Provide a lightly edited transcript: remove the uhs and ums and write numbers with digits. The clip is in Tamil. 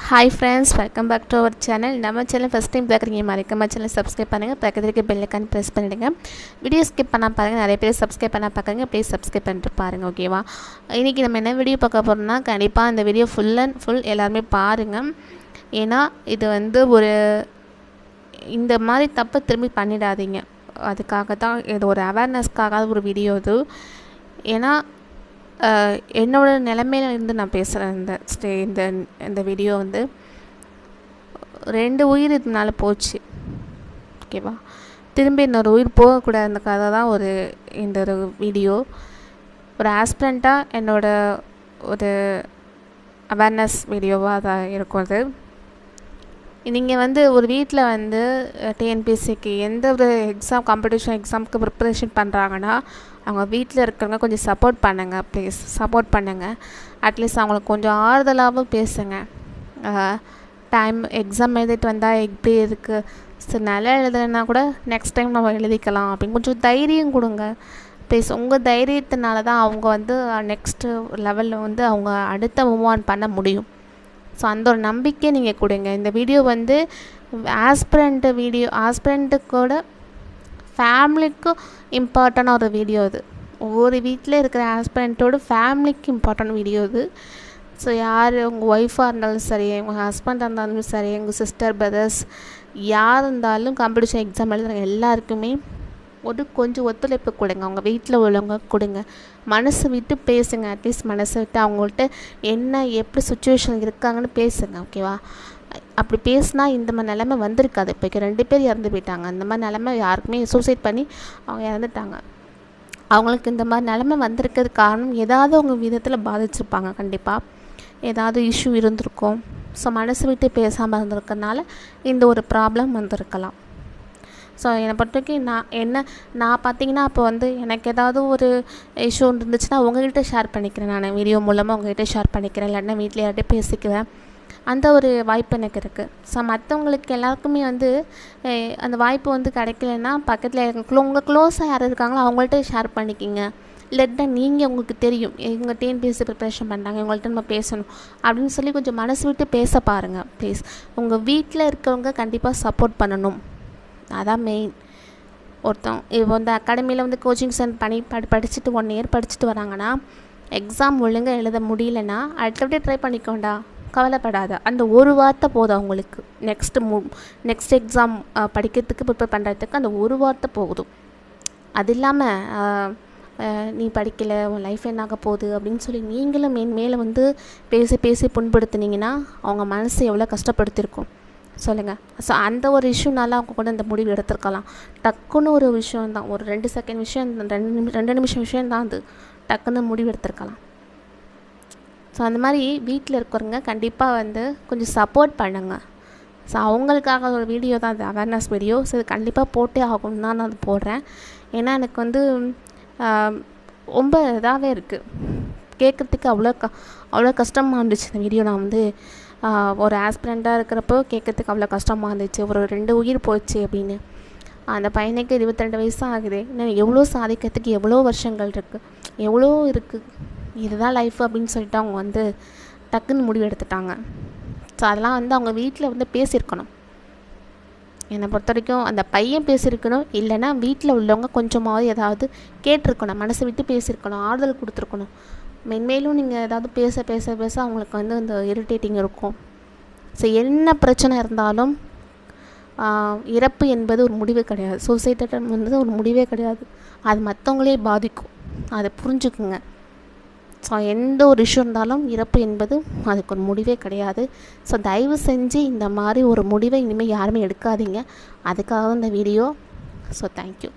Hi friends, welcome back to our channel. நம்ம சேனல் ஃபர்ஸ்ட் டைம் பார்க்குறீங்க மறக்காம சேனல் சப்ஸ்கிரைப் பண்ணுங்கள். பக்கத்துல இருக்க பெல் ஐகான் ப்ரெஸ் பண்ணிடுங்க. வீடியோ ஸ்கிப் பண்ணாம பாருங்கள். நிறைய பேர் சப்ஸ்கிரைப் பண்ண பார்க்குறீங்க. ப்ளீஸ் சப்ஸ்கிரைப் பண்ணிட்டு பாருங்கள், ஓகேவா? இன்றைக்கி நம்ம என்ன வீடியோ பார்க்க போகிறோம்னா, கண்டிப்பாக இந்த வீடியோ ஃபுல் அண்ட் ஃபுல் எல்லாருமே பாருங்கள். ஏன்னா இது ஒரு இந்த மாதிரி தப்பை திரும்பி பண்ணிடாதீங்க. அதுக்காக தான் இது ஒரு அவேர்னஸ்க்காக ஒரு வீடியோ இது. ஏன்னா என்னோடய நிலைமையில இருந்து நான் பேசுகிறேன். இந்த வீடியோ 2 உயிர் இதனால போச்சு, ஓகேவா? திரும்பி இன்னொரு உயிர் போகக்கூடாதுக்காக தான் இந்த ஒரு வீடியோ. ஒரு ஆஸ்பிரண்ட்டாக என்னோட ஒரு அவேர்னஸ் வீடியோவாக தான் இருக்கும். அது நீங்கள் ஒரு வீட்டில் டிஎன்பிஎஸ்சிக்கு எந்த ஒரு காம்படிஷன் எக்ஸாமுக்கு ப்ரிப்பரேஷன் பண்ணுறாங்கன்னா, அவங்க வீட்டில் இருக்கிறவங்க கொஞ்சம் சப்போர்ட் பண்ணுங்கள். ப்ளீஸ் சப்போர்ட் பண்ணுங்கள். அட்லீஸ்ட் அவங்களுக்கு கொஞ்சம் ஆறுதலாகவும் பேசுங்க. எக்ஸாம் எழுதிட்டு வந்தால் எப்படி இருக்குது, சரி நல்லா எழுதுனா கூட நெக்ஸ்ட் டைம் நம்ம எழுதிக்கலாம் அப்படின்னு கொஞ்சம் தைரியம் கொடுங்க. ப்ளீஸ் உங்கள் தைரியத்தினால தான் அவங்க நெக்ஸ்ட்டு லெவலில் அவங்க அடுத்த மூவ் ஆன் பண்ண முடியும். ஸோ அந்த ஒரு நம்பிக்கை நீங்கள் கொடுங்க. இந்த வீடியோ ஆஸ்பிரண்ட்டுக்கூட ஃபேமிலிக்கும் இம்பார்ட்டண்டான ஒரு வீடியோ இது. ஒவ்வொரு வீட்டில் இருக்கிற ஆஸ்பிரண்ட்டோட ஃபேமிலிக்கு இம்பார்ட்டன்ட் வீடியோ இது. ஸோ யார் உங்கள் ஒய்ஃபாக இருந்தாலும் சரி, உங்கள் ஹஸ்பண்டாக இருந்தாலும் சரி, உங்கள் சிஸ்டர் பிரதர்ஸ் யார் இருந்தாலும் காம்படிஷன் எக்ஸாம் எழுதுகிற எல்லாருக்குமே கொஞ்சம் ஒத்துழைப்பு கொடுங்க. அவங்க வீட்டில் உள்ளவங்க கொடுங்க. மனசு விட்டு பேசுங்க. அட்லீஸ்ட் மனசை விட்டு அவங்கள்ட்ட என்ன எப்படி சுச்சுவேஷன் இருக்காங்கன்னு பேசுங்க, ஓகேவா? அப்படி பேசினா இந்த மாதிரி நிலமை வந்திருக்காது. இப்போ 2 பேர் இறந்து போயிட்டாங்க. அந்த மாதிரி நிலமை யாருக்குமே சூசைட் பண்ணி அவங்க இறந்துட்டாங்க. அவங்களுக்கு இந்த மாதிரி நிலமை வந்திருக்கிறது காரணம் ஏதாவது அவங்க விதத்தில் பாதிச்சிருப்பாங்க. கண்டிப்பாக ஏதாவது இஷ்யூ இருந்திருக்கும். ஸோ மனசு விட்டு பேசாமல் இருந்திருக்கிறதுனால இந்த ஒரு ப்ராப்ளம் வந்திருக்கலாம். ஸோ என்னை பொறுத்த வரைக்கும் நான் பார்த்தீங்கன்னா அப்போ எனக்கு ஏதாவது ஒரு இஷ்யூ இருந்துச்சுன்னா உங்கள்கிட்ட ஷேர் பண்ணிக்கிறேன். நான் வீடியோ மூலமாக உங்கள்கிட்ட ஷேர் பண்ணிக்கிறேன். இல்லைன்னா வீட்டில் யார்கிட்ட பேசிக்குவேன். அந்த ஒரு வாய்ப்பு எனக்கு இருக்குது. ஸோ மற்றவங்களுக்கு எல்லாருக்குமே அந்த வாய்ப்பு கிடைக்கலன்னா பக்கத்தில் உங்கள் க்ளோஸாக யார் இருக்காங்களோ அவங்கள்ட்ட ஷேர் பண்ணிக்கிங்க. இல்லைன்னா நீங்கள் உங்களுக்கு தெரியும் இவங்க டிஎன்பிஎஸ்சி ப்ரிப்பரேஷன் பண்ணுறாங்க, இவங்கள்ட்ட நம்ம பேசணும் அப்படின்னு சொல்லி கொஞ்சம் மனசு விட்டு பேச பாருங்கள். ப்ளீஸ் உங்கள் வீட்டில் இருக்கவங்க கண்டிப்பாக சப்போர்ட் பண்ணணும். அதான் மெயின். இப்போ அகாடமியில் கோச்சிங் சென்டர் படிச்சுட்டு 1 இயர் படிச்சுட்டு வராங்கன்னா, எக்ஸாம் ஒழுங்காக எழுத முடியலன்னா அடுத்தபடி ட்ரை பண்ணிக்கோண்டா, கவலைப்படாத. அந்த ஒரு வார்த்தை போதும் அவங்களுக்கு. நெக்ஸ்ட் எக்ஸாம் படிக்கிறதுக்கு ப்ரிப்பேர் பண்ணுறதுக்கு அந்த ஒரு வார்த்தை போதும். அது இல்லாமல் நீ படிக்கலை, உன் லைஃப் என்னாக போகுது அப்படின்னு சொல்லி நீங்களும் மேலே பேசி புண்படுத்துனீங்கன்னா அவங்க மனசு எவ்வளோ கஷ்டப்படுத்திருக்கும் சொல்லுங்கள். ஸோ அந்த ஒரு இஷ்யூனால அவங்க கூட இந்த முடிவு எடுத்துருக்கலாம். டக்குன்னு ஒரு விஷயந்தான், ஒரு 2 செகண்ட் விஷயம், 2 நிமிஷம் விஷயந்தான். அது டக்குன்னு முடிவு எடுத்துருக்கலாம். ஸோ அந்த மாதிரி வீட்டில் இருக்கிறவங்க கண்டிப்பாக கொஞ்சம் சப்போர்ட் பண்ணுங்கள். ஸோ அவங்களுக்காக ஒரு வீடியோ தான் அது, அவேர்னஸ் வீடியோ. ஸோ இது கண்டிப்பாக போட்டே ஆகணும் தான் நான் அது போடுறேன். ஏன்னா எனக்கு ரொம்ப இதாகவே இருக்குது, கேட்குறதுக்கு அவ்வளோ கஷ்டமாக இருந்துச்சு. இந்த வீடியோ நான் ஒரு ஆஸ்பிரண்ட்டாக இருக்கிறப்போ கேட்குறதுக்கு அவ்வளோ கஷ்டமாக இருந்துச்சு. ஒரு 2 உயிர் போச்சு அப்படின்னு. அந்த பையனுக்கு 22 வயசு ஆகுது. இன்னும் எவ்வளோ சாதிக்கிறதுக்கு எவ்வளோ வருஷங்கள் இருக்குது, எவ்வளோ இருக்குது. இதுதான் லைஃப் அப்படின்னு சொல்லிட்டு அவங்க டக்குன்னு முடிவு எடுத்துட்டாங்க. ஸோ அதெல்லாம் அவங்க வீட்டில் பேசியிருக்கணும். என்னை பொறுத்த வரைக்கும் அந்த பையன் பேசியிருக்கணும். இல்லைன்னா வீட்டில் உள்ளவங்க கொஞ்சமாவது ஏதாவது கேட்டிருக்கணும், மனசை விட்டு பேசியிருக்கணும், ஆறுதல் கொடுத்துருக்கணும். மென்மேலும் நீங்கள் ஏதாவது பேச அவங்களுக்கு அந்த இரிட்டேட்டிங் இருக்கும். ஸோ என்ன பிரச்சனை இருந்தாலும் இறப்பு என்பது ஒரு முடிவு கிடையாது. சூசைட் ஒரு முடிவே கிடையாது. அது மற்றவங்களே பாதிக்கும். அதை புரிஞ்சுக்குங்க. ஸோ எந்த ஒரு இஷ்யூ இருந்தாலும் இறப்பு என்பது அதுக்கு ஒரு முடிவே கிடையாது. ஸோ தயவு செஞ்சு இந்த மாதிரி ஒரு முடிவை இனிமேல் யாருமே எடுக்காதீங்க. அதுக்காக இந்த வீடியோ. So thank you.